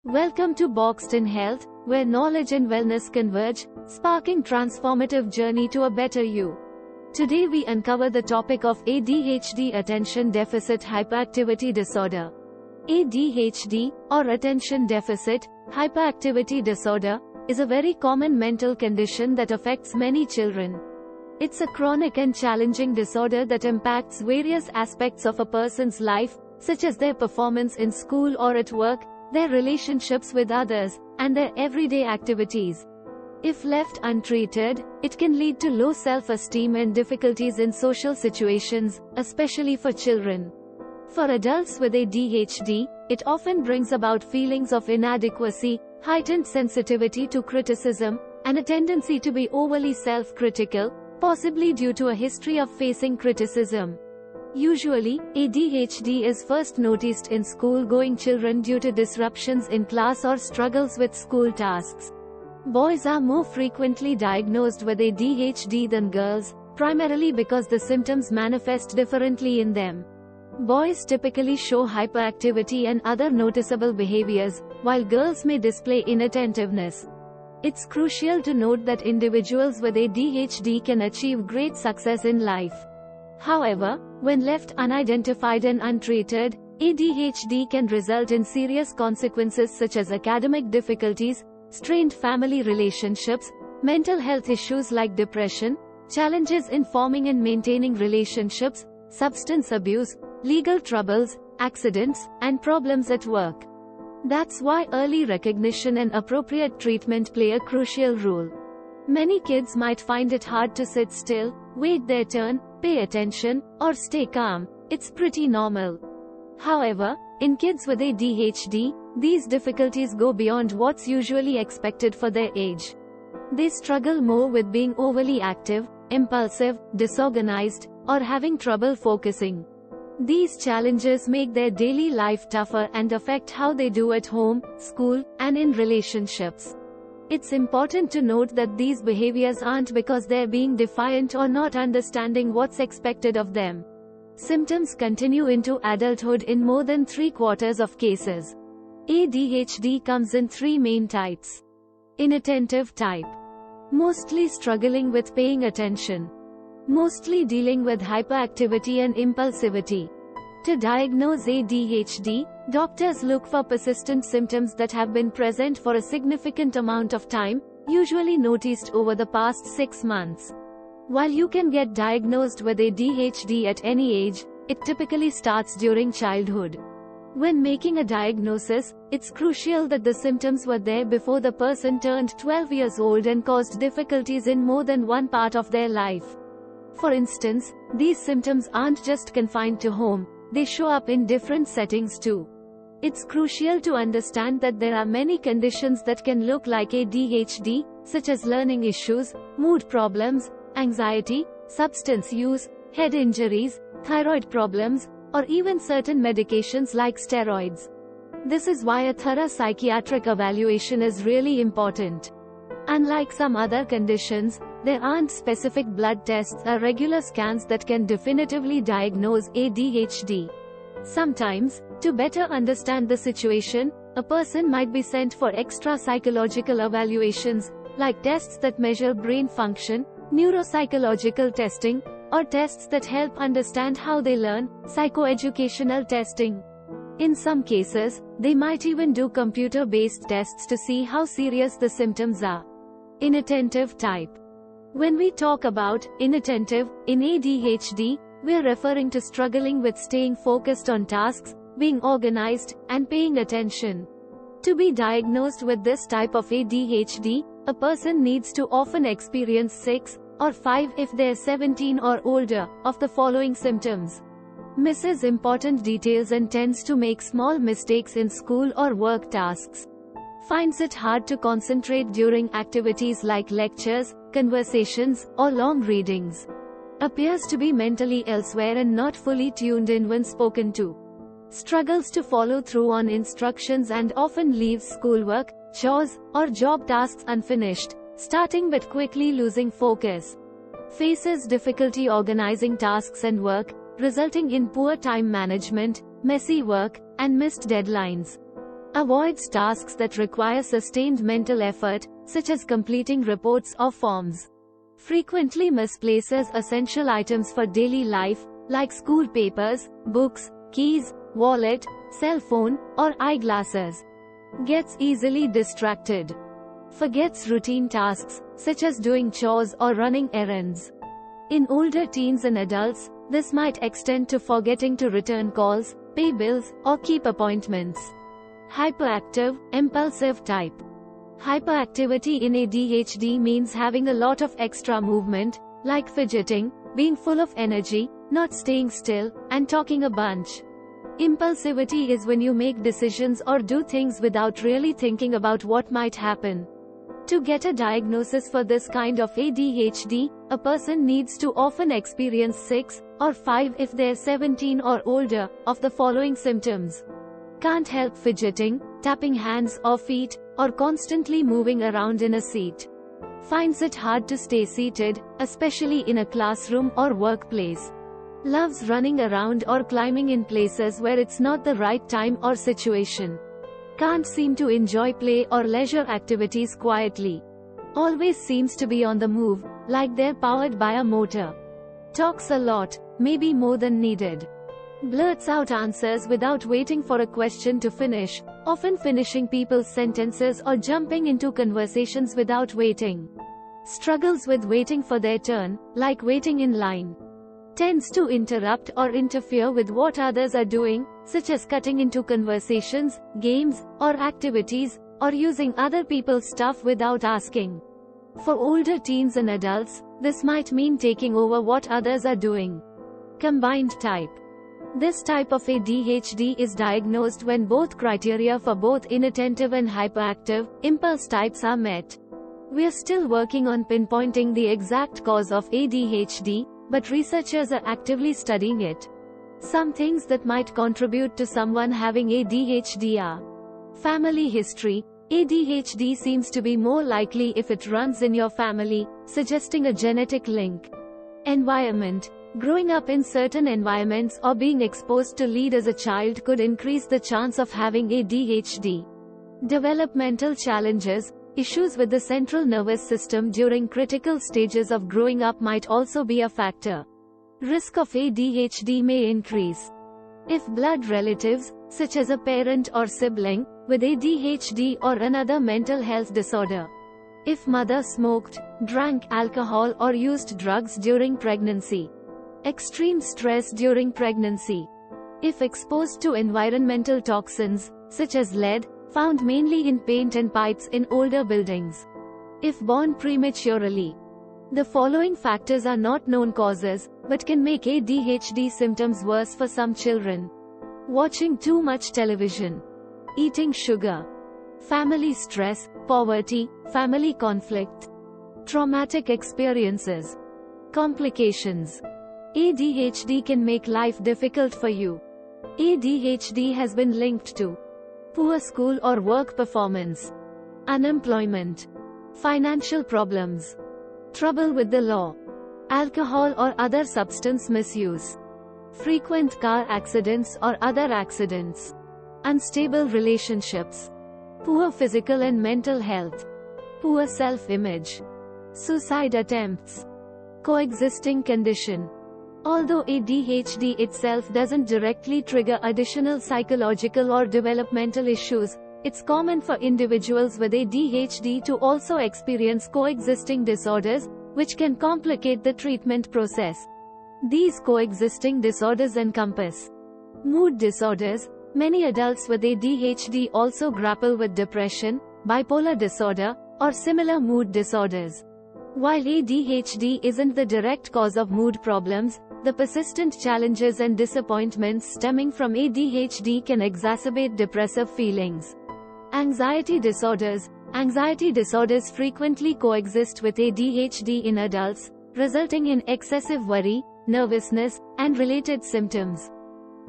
Welcome to BoxedIn Health, where knowledge and wellness converge, sparking transformative journey to a better you. Today we uncover the topic of ADHD, attention deficit hyperactivity disorder. ADHD, or attention deficit hyperactivity disorder, is a very common mental condition that affects many children. It's a chronic and challenging disorder that impacts various aspects of a person's life, such as their performance in school or at work, their relationships with others, and their everyday activities. If left untreated, it can lead to low self-esteem and difficulties in social situations, especially for children. For adults with ADHD, it often brings about feelings of inadequacy, heightened sensitivity to criticism, and a tendency to be overly self-critical, possibly due to a history of facing criticism. Usually, ADHD is first noticed in school-going children due to disruptions in class or struggles with school tasks. Boys are more frequently diagnosed with ADHD than girls, primarily because the symptoms manifest differently in them. Boys typically show hyperactivity and other noticeable behaviors, while girls may display inattentiveness. It's crucial to note that individuals with ADHD can achieve great success in life. However, when left unidentified and untreated, ADHD can result in serious consequences such as academic difficulties, strained family relationships, mental health issues like depression, challenges in forming and maintaining relationships, substance abuse, legal troubles, accidents, and problems at work. That's why early recognition and appropriate treatment play a crucial role. Many kids might find it hard to sit still, wait their turn, pay attention, or stay calm. It's pretty normal. However, in kids with ADHD, these difficulties go beyond what's usually expected for their age. They struggle more with being overly active, impulsive, disorganized, or having trouble focusing. These challenges make their daily life tougher and affect how they do at home, school, and in relationships. It's important to note that these behaviors aren't because they're being defiant or not understanding what's expected of them. Symptoms continue into adulthood in more than 3/4 of cases. ADHD comes in three main types. Inattentive type. Mostly struggling with paying attention. Mostly dealing with hyperactivity and impulsivity. To diagnose ADHD, doctors look for persistent symptoms that have been present for a significant amount of time, usually noticed over the past 6 months. While you can get diagnosed with ADHD at any age, it typically starts during childhood. When making a diagnosis, it's crucial that the symptoms were there before the person turned 12 years old and caused difficulties in more than one part of their life. For instance, these symptoms aren't just confined to home, they show up in different settings too. It's crucial to understand that there are many conditions that can look like ADHD, such as learning issues, mood problems, anxiety, substance use, head injuries, thyroid problems, or even certain medications like steroids. This is why a thorough psychiatric evaluation is really important. Unlike some other conditions, there aren't specific blood tests or regular scans that can definitively diagnose ADHD. Sometimes, to better understand the situation, a person might be sent for extra psychological evaluations, like tests that measure brain function, neuropsychological testing, or tests that help understand how they learn, psychoeducational testing. In some cases, they might even do computer-based tests to see how serious the symptoms are. Inattentive type. When we talk about inattentive in ADHD, we're referring to struggling with staying focused on tasks, being organized, and paying attention. To be diagnosed with this type of ADHD, a person needs to often experience 6, or 5 if they're 17 or older, of the following symptoms. Misses important details and tends to make small mistakes in school or work tasks. Finds it hard to concentrate during activities like lectures, conversations, or long readings. Appears to be mentally elsewhere and not fully tuned in when spoken to. Struggles to follow through on instructions and often leaves schoolwork, chores, or job tasks unfinished, starting but quickly losing focus. Faces difficulty organizing tasks and work, resulting in poor time management, messy work, and missed deadlines. Avoids tasks that require sustained mental effort, such as completing reports or forms. Frequently misplaces essential items for daily life, like school papers, books, keys, wallet, cell phone, or eyeglasses. Gets easily distracted. Forgets routine tasks, such as doing chores or running errands. In older teens and adults, this might extend to forgetting to return calls, pay bills, or keep appointments. Hyperactive, impulsive type. Hyperactivity in ADHD means having a lot of extra movement, like fidgeting, being full of energy, not staying still, and talking a bunch. Impulsivity is when you make decisions or do things without really thinking about what might happen. To get a diagnosis for this kind of ADHD, a person needs to often experience 6, or 5 if they're 17 or older, of the following symptoms. Can't help fidgeting, tapping hands or feet, or constantly moving around in a seat. Finds it hard to stay seated, especially in a classroom or workplace. Loves running around or climbing in places where it's not the right time or situation. Can't seem to enjoy play or leisure activities quietly. Always seems to be on the move, like they're powered by a motor. Talks a lot, maybe more than needed. Blurts out answers without waiting for a question to finish, often finishing people's sentences or jumping into conversations without waiting. Struggles with waiting for their turn, like waiting in line. Tends to interrupt or interfere with what others are doing, such as cutting into conversations, games, or activities, or using other people's stuff without asking. For older teens and adults, this might mean taking over what others are doing. Combined type. This type of ADHD is diagnosed when both criteria for both inattentive and hyperactive, impulse types are met. We're still working on pinpointing the exact cause of ADHD, but researchers are actively studying it. Some things that might contribute to someone having ADHD are: family history. ADHD seems to be more likely if it runs in your family, suggesting a genetic link. Environment. Growing up in certain environments or being exposed to lead as a child could increase the chance of having ADHD. Developmental challenges. Issues with the central nervous system during critical stages of growing up might also be a factor. Risk of ADHD may increase if blood relatives, such as a parent or sibling, with ADHD or another mental health disorder. If mother smoked, drank alcohol or used drugs during pregnancy. Extreme stress during pregnancy. If exposed to environmental toxins, such as lead, found mainly in paint and pipes in older buildings. If born prematurely. The following factors are not known causes, but can make ADHD symptoms worse for some children. Watching too much television. Eating sugar. Family stress, poverty, family conflict. Traumatic experiences. Complications. ADHD can make life difficult for you. ADHD has been linked to poor school or work performance, unemployment, financial problems, trouble with the law, alcohol or other substance misuse, frequent car accidents or other accidents, unstable relationships, poor physical and mental health, poor self-image, suicide attempts, coexisting condition. Although ADHD itself doesn't directly trigger additional psychological or developmental issues, it's common for individuals with ADHD to also experience coexisting disorders, which can complicate the treatment process. These coexisting disorders encompass mood disorders. Many adults with ADHD also grapple with depression, bipolar disorder, or similar mood disorders. While ADHD isn't the direct cause of mood problems, the persistent challenges and disappointments stemming from ADHD can exacerbate depressive feelings. Anxiety disorders. Anxiety disorders frequently coexist with ADHD in adults, resulting in excessive worry, nervousness, and related symptoms.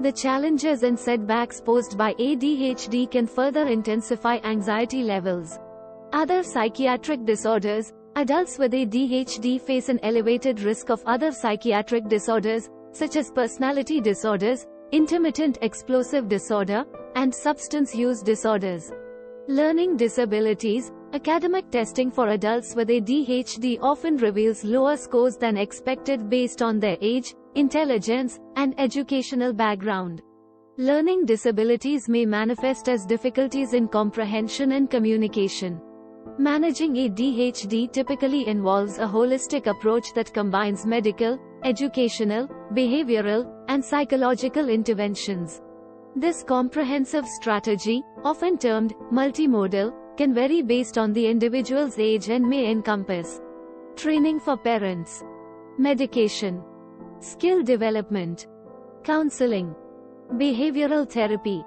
The challenges and setbacks posed by ADHD can further intensify anxiety levels. Other psychiatric disorders. Adults with ADHD face an elevated risk of other psychiatric disorders, such as personality disorders, intermittent explosive disorder, and substance use disorders. Learning disabilities. Academic testing for adults with ADHD often reveals lower scores than expected based on their age, intelligence, and educational background. Learning disabilities may manifest as difficulties in comprehension and communication. Managing ADHD typically involves a holistic approach that combines medical, educational, behavioral, and psychological interventions. This comprehensive strategy, often termed multimodal, can vary based on the individual's age and may encompass training for parents, medication, skill development, counseling, behavioral therapy,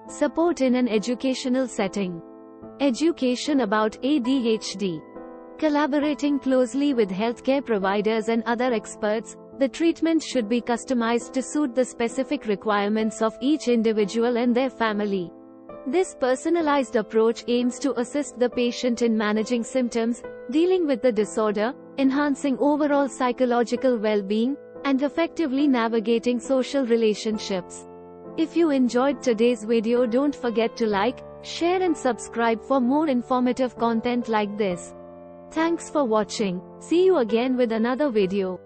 support in an educational setting, education about ADHD. Collaborating closely with healthcare providers and other experts, the treatment should be customized to suit the specific requirements of each individual and their family. This personalized approach aims to assist the patient in managing symptoms, dealing with the disorder, enhancing overall psychological well-being, and effectively navigating social relationships. If you enjoyed today's video, don't forget to like, share and subscribe for more informative content like this. Thanks for watching. See you again with another video.